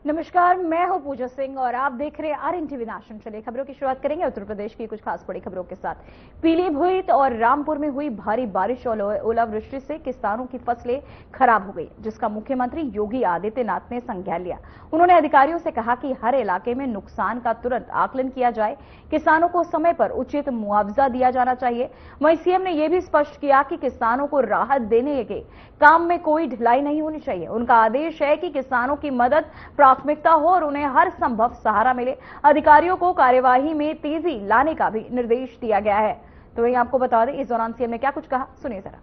नमस्कार, मैं हूं पूजा सिंह और आप देख रहे हैं आरएन टीवी नेशनल। चलिए खबरों की शुरुआत करेंगे उत्तर प्रदेश की कुछ खास बड़ी खबरों के साथ। पीलीभीत और रामपुर में हुई भारी बारिश और ओलावृष्टि से किसानों की फसलें खराब हो गई, जिसका मुख्यमंत्री योगी आदित्यनाथ ने संज्ञान लिया। उन्होंने अधिकारियों से कहा कि हर इलाके में नुकसान का तुरंत आकलन किया जाए, किसानों को समय पर उचित मुआवजा दिया जाना चाहिए। वहीं सीएम ने यह भी स्पष्ट किया कि किसानों को राहत देने के काम में कोई ढिलाई नहीं होनी चाहिए। उनका आदेश है कि किसानों की मदद प्राथमिकता हो और उन्हें हर संभव सहारा मिले। अधिकारियों को कार्यवाही में तेजी लाने का भी निर्देश दिया गया है। तो वहीं आपको बता दें, इस दौरान सीएम ने क्या कुछ कहा, सुनिए जरा।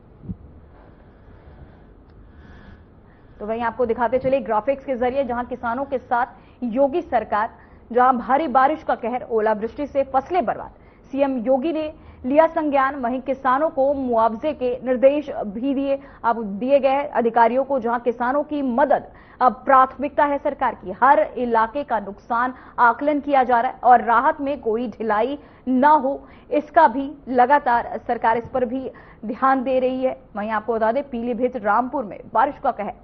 तो वहीं आपको दिखाते चले ग्राफिक्स के जरिए, जहां किसानों के साथ योगी सरकार, जहां भारी बारिश का कहर, ओलावृष्टि से फसलें बर्बाद, सीएम योगी ने लिया संज्ञान। वहीं किसानों को मुआवजे के निर्देश भी दिए गए अधिकारियों को, जहां किसानों की मदद अब प्राथमिकता है सरकार की। हर इलाके का नुकसान आकलन किया जा रहा है और राहत में कोई ढिलाई ना हो, इसका भी लगातार सरकार इस पर भी ध्यान दे रही है। वहीं आपको बता दें, पीलीभीत रामपुर में बारिश का कहर,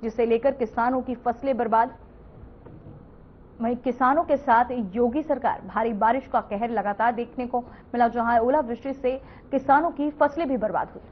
जिसे लेकर किसानों की फसलें बर्बाद। वहीं किसानों के साथ योगी सरकार, भारी बारिश का कहर लगातार देखने को मिला, जहां ओलावृष्टि से किसानों की फसलें भी बर्बाद हुई।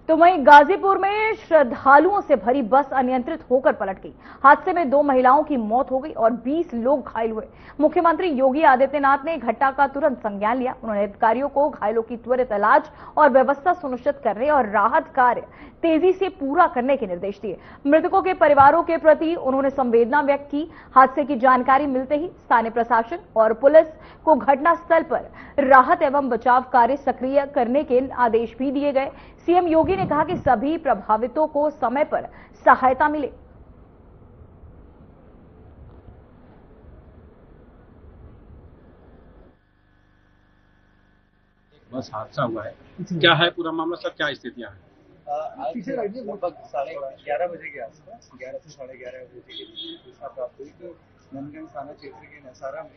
तो वहीं गाजीपुर में श्रद्धालुओं से भरी बस अनियंत्रित होकर पलट गई। हादसे में 2 महिलाओं की मौत हो गई और 20 लोग घायल हुए। मुख्यमंत्री योगी आदित्यनाथ ने घटना का तुरंत संज्ञान लिया। उन्होंने अधिकारियों को घायलों की त्वरित इलाज और व्यवस्था सुनिश्चित करने और राहत कार्य तेजी से पूरा करने के निर्देश दिए। मृतकों के परिवारों के प्रति उन्होंने संवेदना व्यक्त की। हादसे की जानकारी मिलते ही स्थानीय प्रशासन और पुलिस को घटनास्थल पर राहत एवं बचाव कार्य सक्रिय करने के आदेश भी दिए गए। सीएम योगी ने कहा कि सभी प्रभावितों को समय पर सहायता मिले। बस हादसा हुआ है, क्या है पूरा मामला सर, क्या स्थितियां हैं? आज लगभग 11:30 बजे के आसपास, 11 से 11:30 बजे के बीच सूचना प्राप्त हुई कि नंदगंज थाना क्षेत्र के नसारा में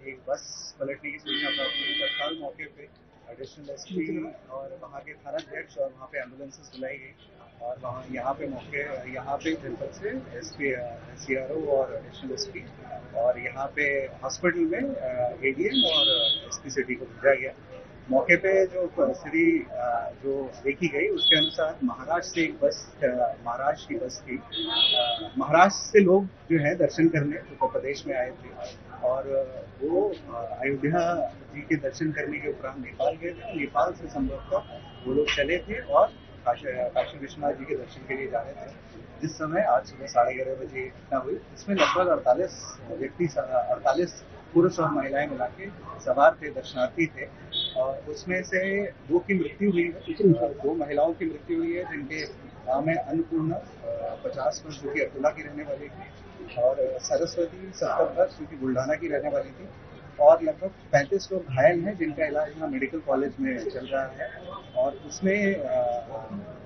एक बस पलटने की सूचना प्राप्त हुई। तत्काल मौके पे एडिशनल एसपी और वहाँ के थानाध्यक्ष और वहाँ पे एम्बुलेंसेस बुलाई गई और वहाँ यहाँ पे जनपद से एसपी, सीआरओ और एडिशनल एसपी और यहाँ पे हॉस्पिटल में एडीएम और एसपी सिटी को भेजा गया। मौके पे जो परिस्थिति जो देखी गई उसके अनुसार महाराष्ट्र से एक बस, महाराष्ट्र की बस थी। महाराष्ट्र से लोग जो है दर्शन करने उत्तर प्रदेश में आए थे और वो अयोध्या जी के दर्शन करने के उपरांत नेपाल गए थे। नेपाल से संभवतः वो लोग चले थे और काशी विश्वनाथ जी के दर्शन के लिए जा रहे थे। जिस समय आज सुबह 11:30 बजे घटना हुई, इसमें लगभग 48 पुरुष और महिलाएं मिला के सवार थे, दर्शनार्थी थे और उसमें से 2 की मृत्यु हुई है। 2 महिलाओं की मृत्यु हुई है, जिनके नाम है अन्नपूर्णा 50 वर्ष जो कि अकोला की रहने वाली थी और सरस्वती 70 वर्ष जो कि बुल्ढाना की रहने वाली थी और लगभग 35 लोग घायल हैं, जिनका इलाज यहाँ मेडिकल कॉलेज में चल रहा है और उसमें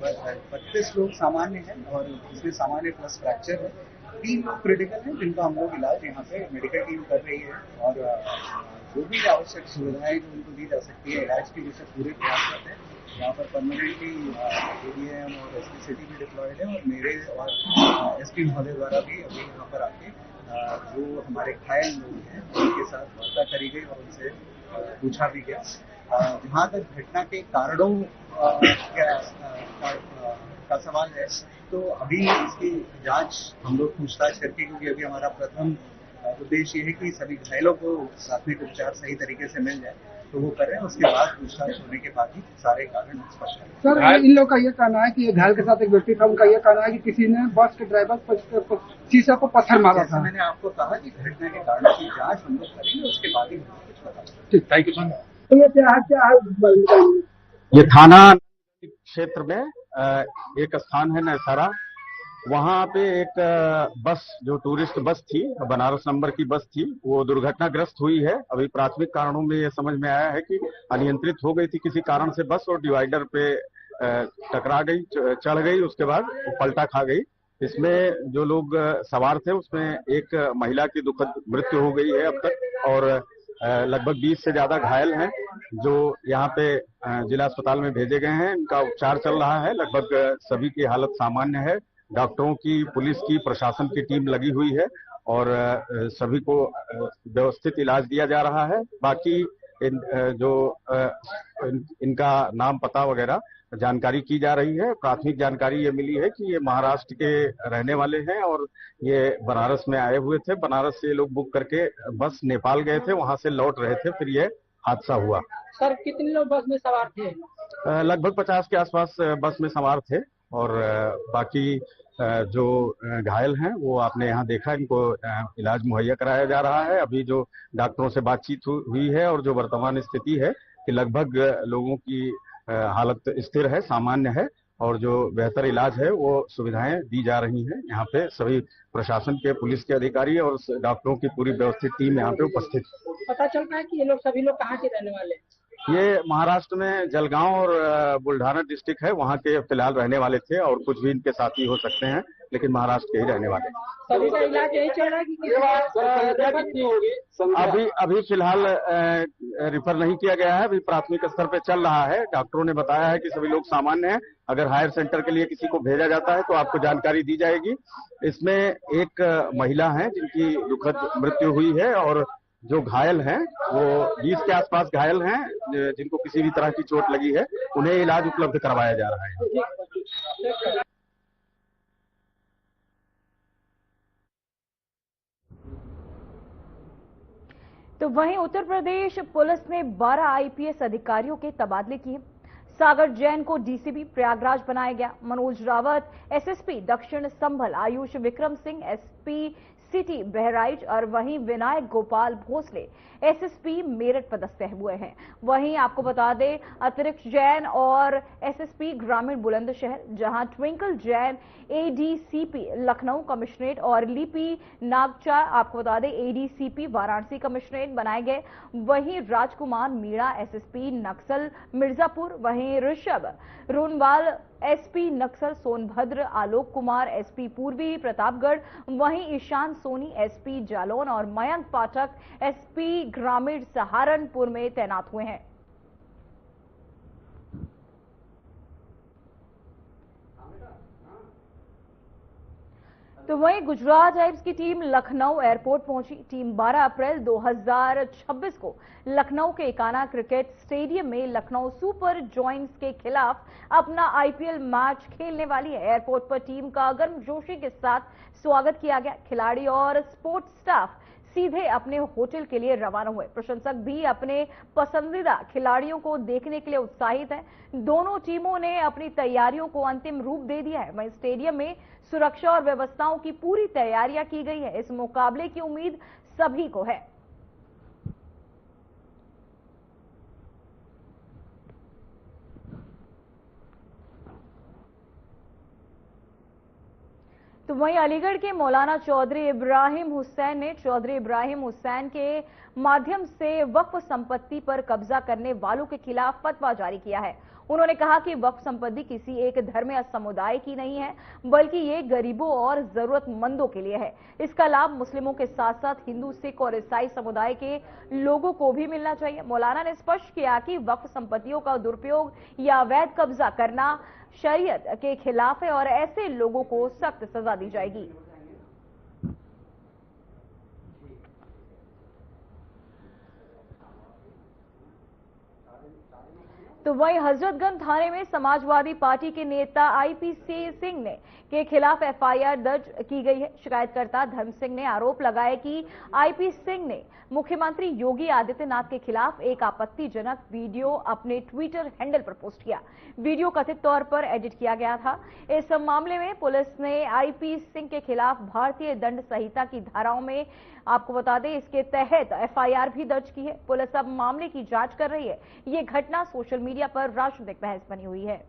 32 लोग सामान्य हैं और उसमें सामान्य प्लस फ्रैक्चर है। 3 लोग क्रिटिकल हैं, जिनका हम लोग इलाज यहाँ पे मेडिकल टीम कर रही है और जो भी आवश्यक सुविधाएं जो उनको दी जा सकती है इलाज के लिए से पूरे प्रयास करते हैं। यहाँ पर परमानेंटली एडीएम और एसपी सिटी भी डिप्लॉयड है और मेरे और एसपी महोदय द्वारा भी अभी यहाँ पर आके जो हमारे घायल लोग हैं उनके साथ वार्ता करी गई और उनसे पूछा भी गया। जहाँ तक घटना के कारणों का सवाल है, तो अभी इसकी जांच हम लोग पूछताछ करके, क्योंकि अभी हमारा प्रथम उद्देश्य ये है कि सभी घायलों को प्राथमिक उपचार सही तरीके से मिल जाए, तो वो करें। उसके बाद पूछताछ होने के बाद ही सारे कारण स्पष्ट हैं। सर, इन लोग का ये कहना है कि घायल के साथ एक व्यक्ति था, उनका ये कहना है कि किसी ने बस के ड्राइवर पर शीशा को पत्थर मारा था। मैंने आपको कहा कि घटना के कारणों की जांच हम लोग करेंगे, उसके बाद ही कुछ पता चलेगा। ठीक, थैंक यू सर। तो ये क्या है? ये थाना क्षेत्र में एक स्थान है नसारा, वहाँ पे एक बस जो टूरिस्ट बस थी, बनारस नंबर की बस थी, वो दुर्घटनाग्रस्त हुई है। अभी प्राथमिक कारणों में ये समझ में आया है कि अनियंत्रित हो गई थी किसी कारण से बस और डिवाइडर पे टकरा गई, चढ़ गई, उसके बाद वो पलटा खा गई। इसमें जो लोग सवार थे उसमें एक महिला की दुखद मृत्यु हो गई है अब तक और लगभग 20 से ज्यादा घायल हैं, जो यहाँ पे जिला अस्पताल में भेजे गए हैं। इनका उपचार चल रहा है, लगभग सभी की हालत सामान्य है। डॉक्टरों की, पुलिस की, प्रशासन की टीम लगी हुई है और सभी को व्यवस्थित इलाज दिया जा रहा है। बाकी इनका नाम पता वगैरह जानकारी की जा रही है। प्राथमिक जानकारी ये मिली है कि ये महाराष्ट्र के रहने वाले हैं और ये बनारस में आए हुए थे। बनारस से ये लोग बुक करके बस नेपाल गए थे, वहां से लौट रहे थे, फिर ये हादसा हुआ। सर, कितने लोग बस में सवार थे? लगभग 50 के आसपास बस में सवार थे और बाकी जो घायल हैं वो आपने यहाँ देखा, इनको इलाज मुहैया कराया जा रहा है। अभी जो डॉक्टरों से बातचीत हुई है और जो वर्तमान स्थिति है कि लगभग लोगों की हालत स्थिर है, सामान्य है और जो बेहतर इलाज है वो सुविधाएं दी जा रही हैं। यहाँ पे सभी प्रशासन के, पुलिस के अधिकारी और डॉक्टरों की पूरी व्यवस्थित टीम यहाँ पे उपस्थित है। पता चल रहा है कि ये लोग सभी लोग कहाँ के रहने वाले हैं? ये महाराष्ट्र में जलगांव और बुल्ढाना डिस्ट्रिक्ट है, वहाँ के फिलहाल रहने वाले थे और कुछ भी इनके साथी हो सकते हैं, लेकिन महाराष्ट्र के ही रहने वाले। सभी का इलाज यही चल रहा है कि अभी फिलहाल रिफर नहीं किया गया है, अभी प्राथमिक स्तर पे चल रहा है। डॉक्टरों ने बताया है कि सभी लोग सामान्य हैं। अगर हायर सेंटर के लिए किसी को भेजा जाता है तो आपको जानकारी दी जाएगी। इसमें एक महिला है जिनकी दुखद मृत्यु हुई है और जो घायल हैं वो 20 के आसपास घायल हैं, जिनको किसी भी तरह की चोट लगी है, उन्हें इलाज उपलब्ध करवाया जा रहा है। तो वहीं उत्तर प्रदेश पुलिस ने 12 आईपीएस अधिकारियों के तबादले किए। सागर जैन को डीसीपी प्रयागराज बनाया गया। मनोज रावत एसएसपी दक्षिण संभल, आयुष विक्रम सिंह एसपी सिटी बहराइच और वहीं विनायक गोपाल भोसले एसएसपी मेरठ पदस्थ हुए हैं। वहीं आपको बता दें अतिरिक्त जैन और एसएसपी ग्रामीण बुलंदशहर, जहां twinkle Jain ADCP Lucknow commissionerate और लिपि नागचा आपको बता दें एडीसीपी वाराणसी कमिश्नरेट बनाए गए। वहीं राजकुमार मीणा एसएसपी नक्सल मिर्जापुर, वहीं ऋषभ रोनवाल एसपी नक्सल सोनभद्र, आलोक कुमार एसपी पूर्वी प्रतापगढ़, वहीं ईशान सोनी एसपी जालौन और मयंक पाठक एसपी ग्रामीण सहारनपुर में तैनात हुए हैं। तो वहीं गुजरात टाइम्स की टीम लखनऊ एयरपोर्ट पहुंची। टीम 12 अप्रैल 2026 को लखनऊ के इकाना क्रिकेट स्टेडियम में लखनऊ सुपर जॉइंट्स के खिलाफ अपना आईपीएल मैच खेलने वाली है। एयरपोर्ट पर टीम का गर्मजोशी के साथ स्वागत किया गया। खिलाड़ी और स्पोर्ट्स स्टाफ सीधे अपने होटल के लिए रवाना हुए। प्रशंसक भी अपने पसंदीदा खिलाड़ियों को देखने के लिए उत्साहित हैं। दोनों टीमों ने अपनी तैयारियों को अंतिम रूप दे दिया है। वहीं स्टेडियम में सुरक्षा और व्यवस्थाओं की पूरी तैयारियां की गई है। इस मुकाबले की उम्मीद सभी को है। तो वहीं अलीगढ़ के मौलाना चौधरी इब्राहिम हुसैन के माध्यम से वक्फ संपत्ति पर कब्जा करने वालों के खिलाफ फतवा जारी किया है। उन्होंने कहा कि वक्फ संपत्ति किसी एक धर्म या समुदाय की नहीं है, बल्कि ये गरीबों और जरूरतमंदों के लिए है। इसका लाभ मुस्लिमों के साथ साथ हिंदू, सिख और ईसाई समुदाय के लोगों को भी मिलना चाहिए। मौलाना ने स्पष्ट किया कि वक्फ संपत्तियों का दुरुपयोग या अवैध कब्जा करना शरीयत के खिलाफ है और ऐसे लोगों को सख्त सजा दी जाएगी। तो वहीं हजरतगंज थाने में समाजवादी पार्टी के नेता आईपी सिंह के खिलाफ एफआईआर दर्ज की गई है। शिकायतकर्ता धर्म सिंह ने आरोप लगाया कि आईपी सिंह ने मुख्यमंत्री योगी आदित्यनाथ के खिलाफ एक आपत्तिजनक वीडियो अपने ट्विटर हैंडल पर पोस्ट किया। वीडियो कथित तौर पर एडिट किया गया था। इस मामले में पुलिस ने आईपी सिंह के खिलाफ भारतीय दंड संहिता की धाराओं में आपको बता दें इसके तहत एफआईआर भी दर्ज की है। पुलिस अब मामले की जांच कर रही है। ये घटना सोशल मीडिया पर राजनीतिक बहस बनी हुई है।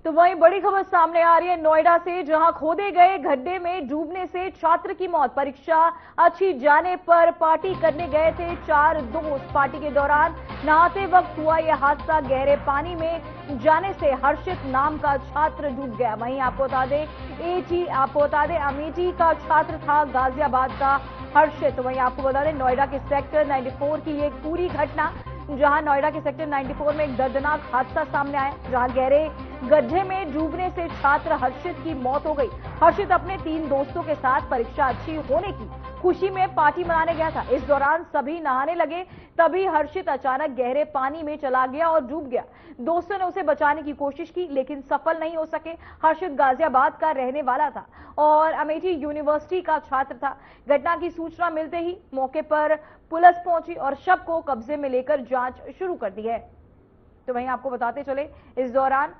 तो वहीं बड़ी खबर सामने आ रही है नोएडा से, जहां खोदे गए गड्ढे में डूबने से छात्र की मौत। परीक्षा अच्छी जाने पर पार्टी करने गए थे 4 दोस्त। पार्टी के दौरान नहाते वक्त हुआ यह हादसा। गहरे पानी में जाने से हर्षित नाम का छात्र डूब गया। वहीं आपको बता दें अमेठी का छात्र था। गाजियाबाद का हर्षित। वहीं आपको बता दें नोएडा के सेक्टर 94 की ये पूरी घटना, जहां नोएडा के सेक्टर 94 में एक दर्दनाक हादसा सामने आया, जहां गहरे गड्ढे में डूबने से छात्र हर्षित की मौत हो गई। हर्षित अपने 3 दोस्तों के साथ परीक्षा अच्छी होने की खुशी में पार्टी मनाने गया था। इस दौरान सभी नहाने लगे, तभी हर्षित अचानक गहरे पानी में चला गया और डूब गया। दोस्तों ने उसे बचाने की कोशिश की लेकिन सफल नहीं हो सके। हर्षित गाजियाबाद का रहने वाला था और अमेठी यूनिवर्सिटी का छात्र था। घटना की सूचना मिलते ही मौके पर पुलिस पहुंची और शव को कब्जे में लेकर जांच शुरू कर दी है। तो वहीं आपको बताते चले इस दौरान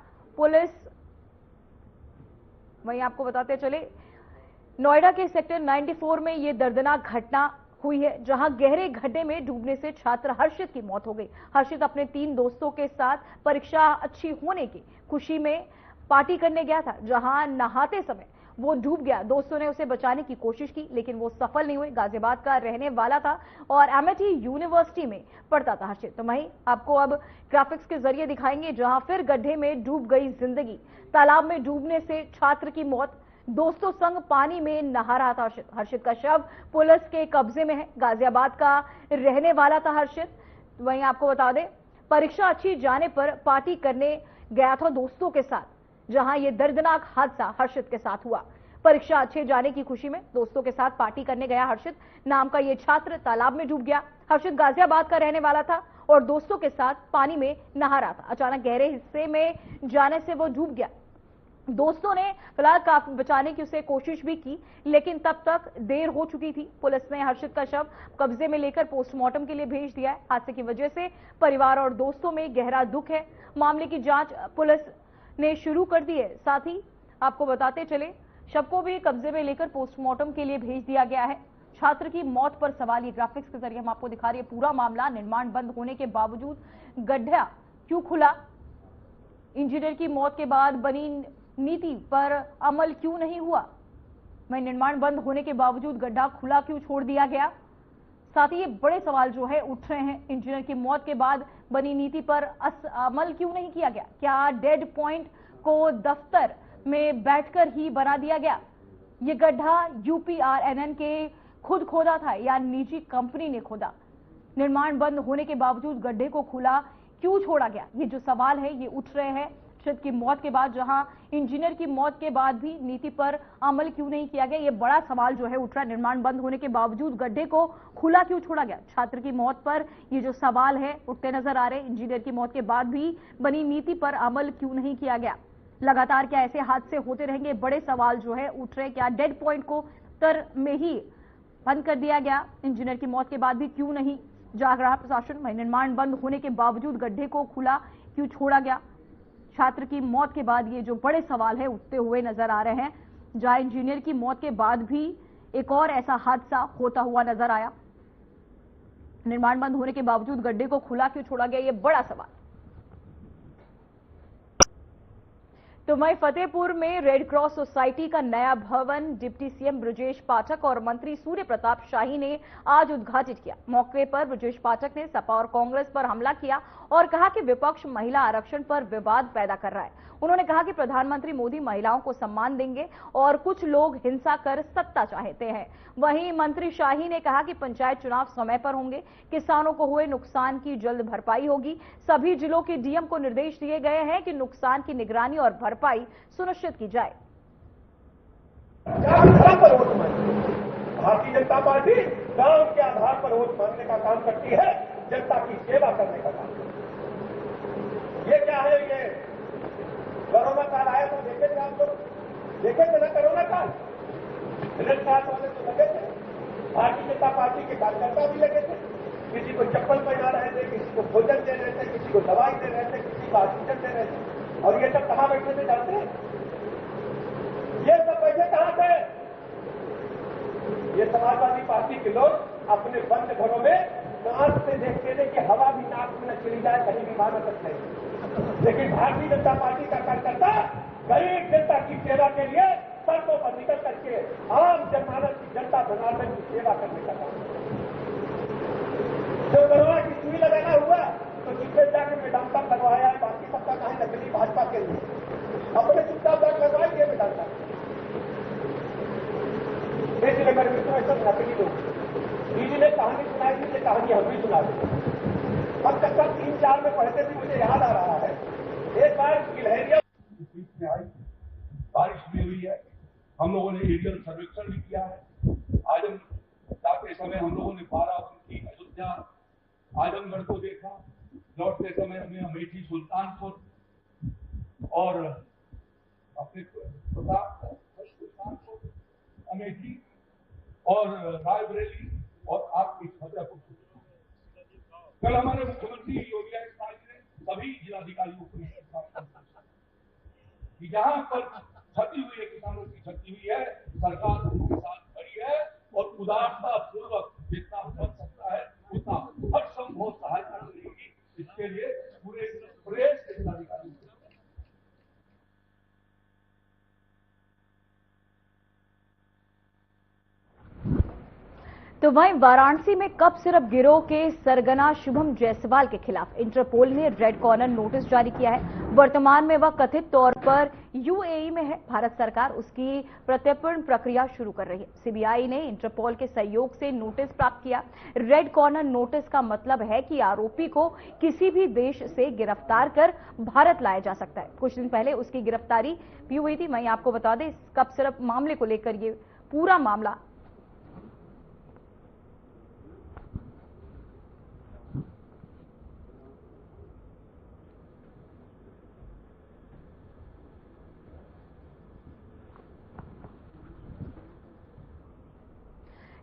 नोएडा के सेक्टर 94 में ये दर्दनाक घटना हुई है, जहां गहरे गड्ढे में डूबने से छात्र हर्षित की मौत हो गई। हर्षित अपने 3 दोस्तों के साथ परीक्षा अच्छी होने की खुशी में पार्टी करने गया था, जहां नहाते समय वो डूब गया। दोस्तों ने उसे बचाने की कोशिश की लेकिन वो सफल नहीं हुए। गाजियाबाद का रहने वाला था और अमेठी यूनिवर्सिटी में पढ़ता था हर्षित। तो वहीं आपको अब ग्राफिक्स के जरिए दिखाएंगे, जहां फिर गड्ढे में डूब गई जिंदगी। तालाब में डूबने से छात्र की मौत, दोस्तों संग पानी में नहा रहा था हर्षित। हर्षित का शव पुलिस के कब्जे में है। गाजियाबाद का रहने वाला था हर्षित। वहीं आपको बता दें परीक्षा अच्छी जाने पर पार्टी करने गया था दोस्तों के साथ, जहां ये दर्दनाक हादसा हर्षित के साथ हुआ। परीक्षा अच्छे जाने की खुशी में दोस्तों के साथ पार्टी करने गया हर्षित नाम का ये छात्र तालाब में डूब गया। हर्षित गाजियाबाद का रहने वाला था और दोस्तों के साथ पानी में नहा रहा था। अचानक गहरे हिस्से में जाने से वो डूब गया। दोस्तों ने फिलहाल काफी बचाने की उसे कोशिश भी की लेकिन तब तक देर हो चुकी थी। पुलिस ने हर्षित का शव कब्जे में लेकर पोस्टमार्टम के लिए भेज दिया है। हादसे की वजह से परिवार और दोस्तों में गहरा दुख है। मामले की जांच पुलिस ने शुरू कर दी है। साथ ही आपको बताते चले शव को भी कब्जे में लेकर पोस्टमार्टम के लिए भेज दिया गया है। छात्र की मौत पर सवाल, ये ग्राफिक्स के जरिए हम आपको दिखा रही है पूरा मामला। निर्माण बंद होने के बावजूद गड्ढा क्यों खुला, इंजीनियर की मौत के बाद बनी नीति पर अमल क्यों नहीं हुआ, वहीं निर्माण बंद होने के बावजूद गड्ढा खुला क्यों छोड़ दिया गया। साथ ही ये बड़े सवाल जो है उठ रहे हैं, इंजीनियर की मौत के बाद बनी नीति पर अमल क्यों नहीं किया गया। क्या डेड पॉइंट को दफ्तर में बैठकर ही बना दिया गया। ये गड्ढा UPRNN के खुद खोदा था या निजी कंपनी ने खोदा। निर्माण बंद होने के बावजूद गड्ढे को खुला क्यों छोड़ा गया, ये जो सवाल है ये उठ रहे हैं। हर्षित की मौत के बाद, जहां इंजीनियर की मौत के बाद भी नीति पर अमल क्यों नहीं किया गया, ये बड़ा सवाल जो है उठ रहा है। निर्माण बंद होने के बावजूद गड्ढे को खुला क्यों छोड़ा गया। छात्र की मौत पर ये जो सवाल है उठते नजर आ रहे हैं। इंजीनियर की मौत के बाद भी बनी नीति पर अमल क्यों नहीं किया गया। लगातार क्या ऐसे हादसे होते रहेंगे, बड़े सवाल जो है उठ रहे हैं। क्या डेड पॉइंट को दफ्तर में ही बंद कर दिया गया, इंजीनियर की मौत के बाद भी क्यों नहीं जाग रहा प्रशासन। निर्माण बंद होने के बावजूद गड्ढे को खुला क्यों छोड़ा गया। छात्र की मौत के बाद ये जो बड़े सवाल है उठते हुए नजर आ रहे हैं, जहां इंजीनियर की मौत के बाद भी एक और ऐसा हादसा होता हुआ नजर आया। निर्माण बंद होने के बावजूद गड्ढे को खुला क्यों छोड़ा गया, ये बड़ा सवाल। तो वहीं फतेहपुर में रेड क्रॉस सोसाइटी का नया भवन डिप्टी सीएम ब्रजेश पाठक और मंत्री सूर्य प्रताप शाही ने आज उद्घाटित किया। मौके पर ब्रजेश पाठक ने सपा और कांग्रेस पर हमला किया और कहा कि विपक्ष महिला आरक्षण पर विवाद पैदा कर रहा है। उन्होंने कहा कि प्रधानमंत्री मोदी महिलाओं को सम्मान देंगे और कुछ लोग हिंसा कर सत्ता चाहते हैं। वहीं मंत्री शाही ने कहा कि पंचायत चुनाव समय पर होंगे, किसानों को हुए नुकसान की जल्द भरपाई होगी। सभी जिलों के डीएम को निर्देश दिए गए हैं कि नुकसान की निगरानी और भरपाई सुनिश्चित की जाए। भारतीय जनता पार्टी गांव के आधार पर वोट मांगने का काम करती है, जनता की सेवा करने का काम। ये क्या है, ये कोरोना काल आया तो देखे थे आप लोग, देखे थे ना कोरोना काल। रेड क्रॉस वाले तो लगे थे, भारतीय जनता पार्टी के कार्यकर्ता भी लगे थे। किसी को चप्पल पहना रहे थे, किसी को भोजन दे रहे थे, किसी को दवाई दे रहे थे, किसी को ऑक्सीजन दे रहे थे। और ये सब कहां बैठे थे जानते हैं? ये सब बैठे कहां थे? ये समाजवादी पार्टी के लोग अपने बंद घरों में नाक से देखते थे कि हवा भी नाक में न चली जाए, कहीं भी मानत नहीं। लेकिन भारतीय जनता पार्टी का कार्यकर्ता गरीब जनता की सेवा के लिए सड़कों पर निकल करके आम जनमानस की जनता जनार्दन की सेवा करने का काम। जो कोरोना की सुई लगाना हुआ तो जिससे जाकर मेदांता लगवाया है, बाकी सबका कहीं नकली भाजपा के लिए अपने चुपचाप जाकर लगवाएंगे मेदांता। इसलिए मेरे मित्रों, हमारे सब नकली लोग। दीदी ने कहानी सुनाई थी, ये कहानी हम भी सुना दी। हम कक्षा 3-4 में पढ़ते थे, मुझे याद आ रहा है, एक बार गिलहरिया बीच में आई, बारिश भी हुई है, हम लोगों ने एरियल सर्वेक्षण भी किया है। आज हम जाते समय हम लोगों ने बाराबंकी, अयोध्या, आजमगढ़ को देखा, लौटते समय हमने अमेठी, सुल्तानपुर और अपने अमेठी और रायबरेली और आपकी फतेहपुर। कल हमारे मुख्यमंत्री योगी आदित्यनाथ ने सभी जिलाधिकारियों को कि जहां पर क्षति हुई है, किसानों की क्षति हुई है, सरकार उनके साथ खड़ी है और उदारता पूर्वक जितना बन सकता है उतना हर संभव सहायता करेगी। इसके लिए पूरे प्रदेश के जिलाधिकारी तो वहीं वाराणसी में कप सिरप गिरोह के सरगना शुभम जायसवाल के खिलाफ इंटरपोल ने रेड कॉर्नर नोटिस जारी किया है। वर्तमान में वह कथित तौर पर यूएई में है। भारत सरकार उसकी प्रत्यर्पण प्रक्रिया शुरू कर रही है। सीबीआई ने इंटरपोल के सहयोग से नोटिस प्राप्त किया। रेड कॉर्नर नोटिस का मतलब है कि आरोपी को किसी भी देश से गिरफ्तार कर भारत लाया जा सकता है। कुछ दिन पहले उसकी गिरफ्तारी भी हुई थी। वहीं आपको बता दें, इस कप सिरप मामले को लेकर ये पूरा मामला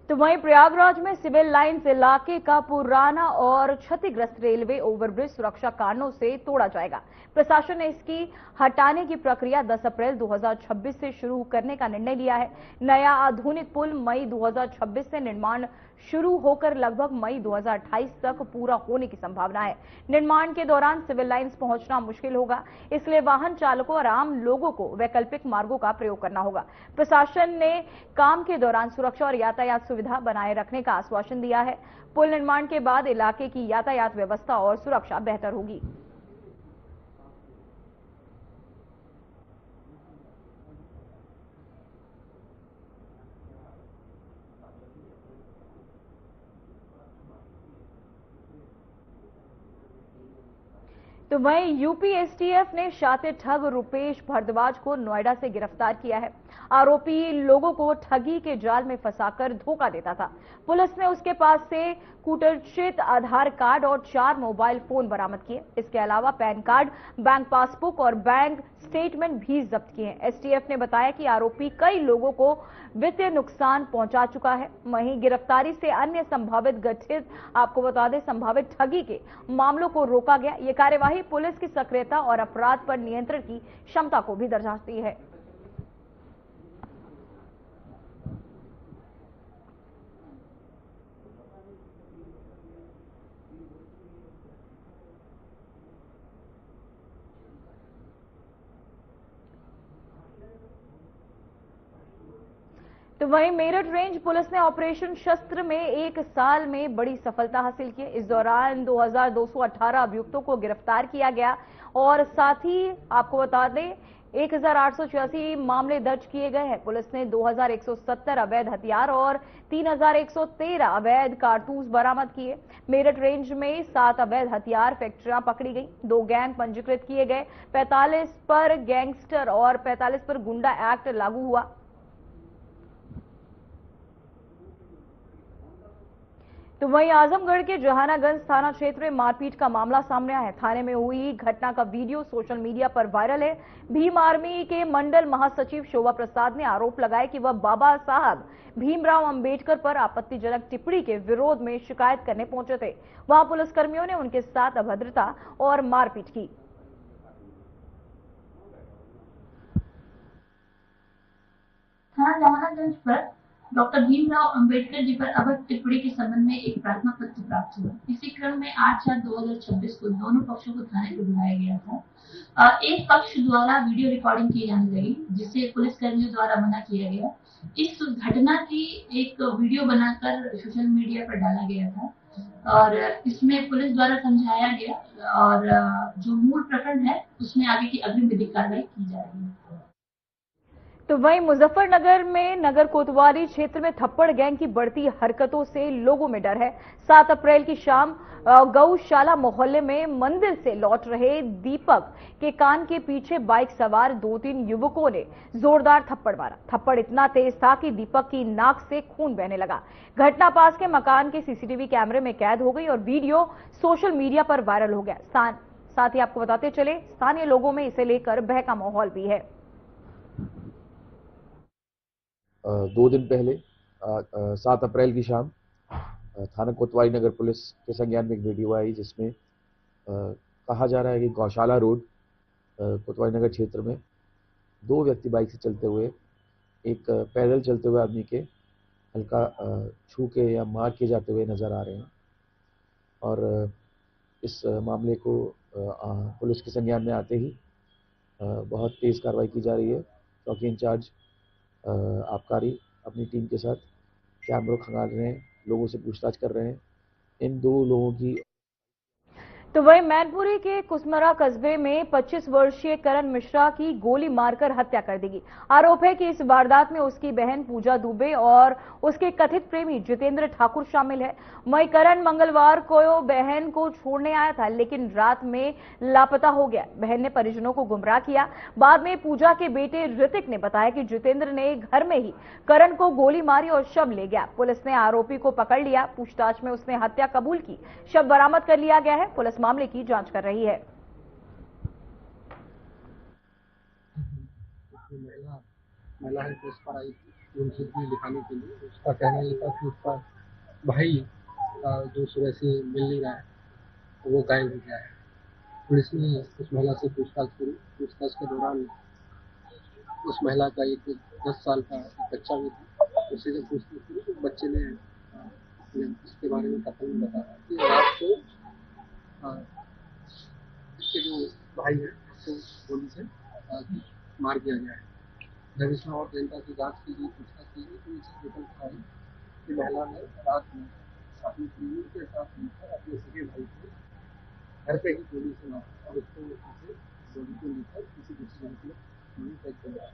तो वहीं प्रयागराज में सिविल लाइंस इलाके का पुराना और क्षतिग्रस्त रेलवे ओवरब्रिज सुरक्षा कारणों से तोड़ा जाएगा। प्रशासन ने इसकी हटाने की प्रक्रिया 10 अप्रैल 2026 से शुरू करने का निर्णय लिया है। नया आधुनिक पुल मई 2026 से निर्माण शुरू होकर लगभग मई 2028 तक पूरा होने की संभावना है। निर्माण के दौरान सिविल लाइंस पहुंचना मुश्किल होगा, इसलिए वाहन चालकों और आम लोगों को वैकल्पिक मार्गों का प्रयोग करना होगा। प्रशासन ने काम के दौरान सुरक्षा और यातायात सुविधा बनाए रखने का आश्वासन दिया है। पुल निर्माण के बाद इलाके की यातायात व्यवस्था और सुरक्षा बेहतर होगी। तो वहीं यूपी एसटीएफ ने शातिर ठग रुपेश भारद्वाज को नोएडा से गिरफ्तार किया है। आरोपी लोगों को ठगी के जाल में फंसाकर धोखा देता था। पुलिस ने उसके पास से कूटरचित आधार कार्ड और 4 मोबाइल फोन बरामद किए। इसके अलावा पैन कार्ड, बैंक पासबुक और बैंक स्टेटमेंट भी जब्त किए हैं। एसटीएफ ने बताया कि आरोपी कई लोगों को वित्तीय नुकसान पहुंचा चुका है। वहीं गिरफ्तारी से अन्य संभावित गठित, आपको बता दें, संभावित ठगी के मामलों को रोका गया। ये कार्यवाही पुलिस की सक्रियता और अपराध पर नियंत्रण की क्षमता को भी दर्शाती है। तो वहीं मेरठ रेंज पुलिस ने ऑपरेशन शस्त्र में 1 साल में बड़ी सफलता हासिल की। इस दौरान 2218 अभियुक्तों को गिरफ्तार किया गया और साथ ही आपको बता दें 1886 मामले दर्ज किए गए हैं। पुलिस ने 2170 अवैध हथियार और 3113 अवैध कारतूस बरामद किए। मेरठ रेंज में 7 अवैध हथियार फैक्ट्रियां पकड़ी गई, 2 गैंग पंजीकृत किए गए, 45 पर गैंगस्टर और 45 पर गुंडा एक्ट लागू हुआ। तो वहीं आजमगढ़ के जहानागंज थाना क्षेत्र में मारपीट का मामला सामने आया है। थाने में हुई घटना का वीडियो सोशल मीडिया पर वायरल है। भीम आर्मी के मंडल महासचिव शोभा प्रसाद ने आरोप लगाया कि वह बाबा साहब भीमराव अंबेडकर पर आपत्तिजनक टिप्पणी के विरोध में शिकायत करने पहुंचे थे। वहां पुलिसकर्मियों ने उनके साथ अभद्रता और मारपीट की। थाना जहानागंज पर डॉक्टर भीमराव अंबेडकर जी पर अभद्र टिप्पणी के संबंध में एक प्रार्थना पत्र प्राप्त हुआ। इसी क्रम में 8/4/2026 को दोनों पक्षों को थाने पर बुलाया गया था। एक पक्ष द्वारा वीडियो रिकॉर्डिंग की जाने लगी, जिसे पुलिसकर्मियों द्वारा मना किया गया। इस घटना की एक वीडियो बनाकर सोशल मीडिया पर डाला गया था और इसमें पुलिस द्वारा समझाया गया और जो मूल प्रकरण है उसमें आगे की अग्रिम विधिक कार्रवाई की जा रही है। तो वहीं मुजफ्फरनगर में नगर कोतवाली क्षेत्र में थप्पड़ गैंग की बढ़ती हरकतों से लोगों में डर है। 7 अप्रैल की शाम गौशाला मोहल्ले में मंदिर से लौट रहे दीपक के कान के पीछे बाइक सवार 2-3 युवकों ने जोरदार थप्पड़ मारा। थप्पड़ इतना तेज था कि दीपक की नाक से खून बहने लगा। घटना पास के मकान के सीसीटीवी कैमरे में कैद हो गई और वीडियो सोशल मीडिया पर वायरल हो गया। साथ ही आपको बताते चले, स्थानीय लोगों में इसे लेकर भय का माहौल भी है। 2 दिन पहले 7 अप्रैल की शाम थाना कोतवाली नगर पुलिस के संज्ञान में एक वीडियो आई जिसमें कहा जा रहा है कि गौशाला रोड कोतवाली नगर क्षेत्र में 2 व्यक्ति बाइक से चलते हुए एक पैदल चलते हुए आदमी के हल्का छू के या मार के जाते हुए नजर आ रहे हैं। और इस मामले को पुलिस के संज्ञान में आते ही बहुत तेज कार्रवाई की जा रही है। चौकी इंचार्ज आबकारी अपनी टीम के साथ कैमरों खंगाल रहे हैं, लोगों से पूछताछ कर रहे हैं। इन 2 लोगों की तो वहीं मैनपुरी के कुसमरा कस्बे में 25 वर्षीय करण मिश्रा की गोली मारकर हत्या कर दी गई। आरोप है कि इस वारदात में उसकी बहन पूजा दुबे और उसके कथित प्रेमी जितेंद्र ठाकुर शामिल है। वहीं करण मंगलवार को बहन को छोड़ने आया था, लेकिन रात में लापता हो गया। बहन ने परिजनों को गुमराह किया। बाद में पूजा के बेटे ऋतिक ने बताया कि जितेंद्र ने घर में ही करण को गोली मारी और शव ले गया। पुलिस ने आरोपी को पकड़ लिया। पूछताछ में उसने हत्या कबूल की। शव बरामद कर लिया गया है। पुलिस मामले की जांच कर रही है। महिला हेल्प डेस्क पर आई थी उनसे लिखाने के लिए। उसका कहना ये था कि उसका भाई जो सुबह से मिल नहीं रहा है वो गायब हो गया है। पुलिस ने उस महिला से पूछताछ करी। पूछताछ के दौरान उस महिला का एक 10 साल का बच्चा भी था। उससे जब पूछताछ करी तो बच्चे ने इसके बारे में कथन में बताया कि रात को इसके जो भाई है उसको गोली से मार दिया गया है। जब इसमें और जनता की जांच की गई, पूछताछ की गई तो इसे निकल आई कि महिला ने रात में अपनी प्रेमी के साथ मिलकर अपने सगे भाई को घर पे ही गोली से मारा और उसको गोली को लेकर किसी दूसरी जगह के पैक कर दिया।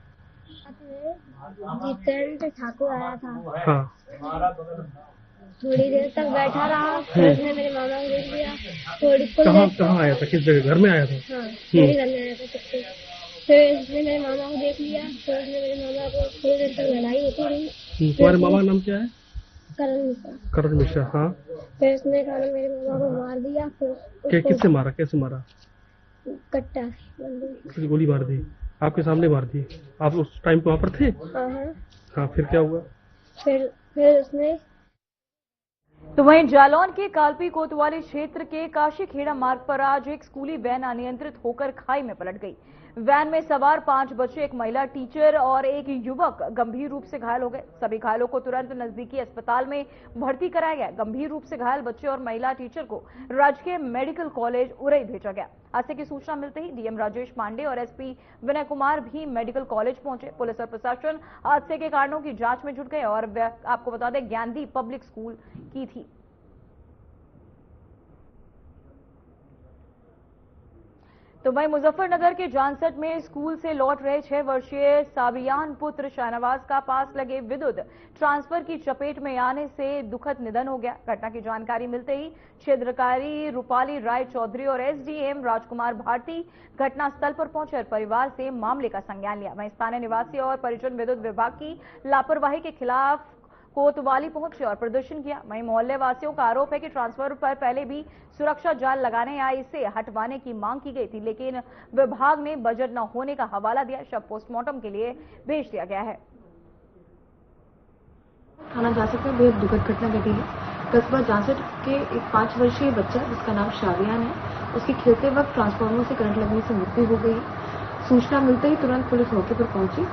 जितेंद्र ठाकुर आया था। थोड़ी देर तक बैठा रहा, फिर उसने मेरे मामा को देख लिया। कहाँ आया था? किस जगह? घर में आया था? हाँ, मेरे घर में आया था। फिर उसने मेरे मामा को देख लिया। फिर उसने मेरे मामा को थोड़ी देर तक लड़ाई होती रही। तुम्हारे मामा का नाम क्या है? करण मिश्रा। करण मिश्रा, हाँ। फिर उसने मेरे मामा को मार दिया। फिर किससे मारा? कैसे मारा? कट्टा गोली मार दी? आपके सामने मार दी? आप उस टाइम वहाँ पर थे? हाँ, फिर क्या हुआ? फिर उसने तो वहीं जालौन के कालपी कोतवाली क्षेत्र के काशीखेड़ा मार्ग पर आज एक स्कूली वैन अनियंत्रित होकर खाई में पलट गई। वैन में सवार 5 बच्चे, एक महिला टीचर और एक युवक गंभीर रूप से घायल हो गए। सभी घायलों को तुरंत नजदीकी अस्पताल में भर्ती कराया गया। गंभीर रूप से घायल बच्चे और महिला टीचर को राजकीय मेडिकल कॉलेज उरई भेजा गया। हादसे की सूचना मिलते ही डीएम राजेश पांडे और एसपी विनय कुमार भी मेडिकल कॉलेज पहुंचे। पुलिस और प्रशासन हादसे के कारणों की जांच में जुट गए और आपको बता दें ज्ञानदीप पब्लिक स्कूल की थी। तो वहीं मुजफ्फरनगर के जानसठ में स्कूल से लौट रहे 6 वर्षीय साबियान पुत्र शाहनवाज का पास लगे विद्युत ट्रांसफर की चपेट में आने से दुखद निधन हो गया। घटना की जानकारी मिलते ही क्षेत्राधिकारी रूपाली राय चौधरी और एसडीएम राजकुमार भारती घटनास्थल पर पहुंचे और परिवार से मामले का संज्ञान लिया। वहीं स्थानीय निवासी और परिजन विद्युत विभाग की लापरवाही के खिलाफ कोतवाली पहुंचे और प्रदर्शन किया। वहीं मोहल्ले वासियों का आरोप है कि ट्रांसफर पर पहले भी सुरक्षा जाल लगाने या इसे हटवाने की मांग की गई थी, लेकिन विभाग ने बजट न होने का हवाला दिया। शव पोस्टमार्टम के लिए भेज दिया गया है। थाना जासठ में बेहद दुखद घटना घटी है। कस्बा जासठ के एक 5 वर्षीय बच्चा जिसका नाम शाबियान है, उसके खेलते वक्त ट्रांसफार्मर से करंट लगने से मृत्यु हो गई। सूचना मिलते ही तुरंत पुलिस मौके पर पहुंची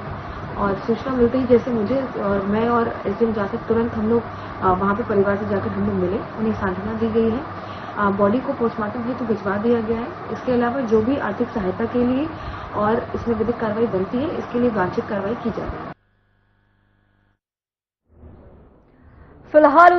और सूचना मिलते ही जैसे मुझे और मैं और एसडीएम जासठ तुरंत हम लोग वहां पे परिवार से जाकर हम लोग मिले। उन्हें सांत्वना दी गई है। बॉडी को पोस्टमार्टम हेतु भिजवा दिया गया है। इसके अलावा जो भी आर्थिक सहायता के लिए और इसमें विधिक कार्रवाई बनती है, इसके लिए वांछित कार्रवाई की जा रही है। फिलहाल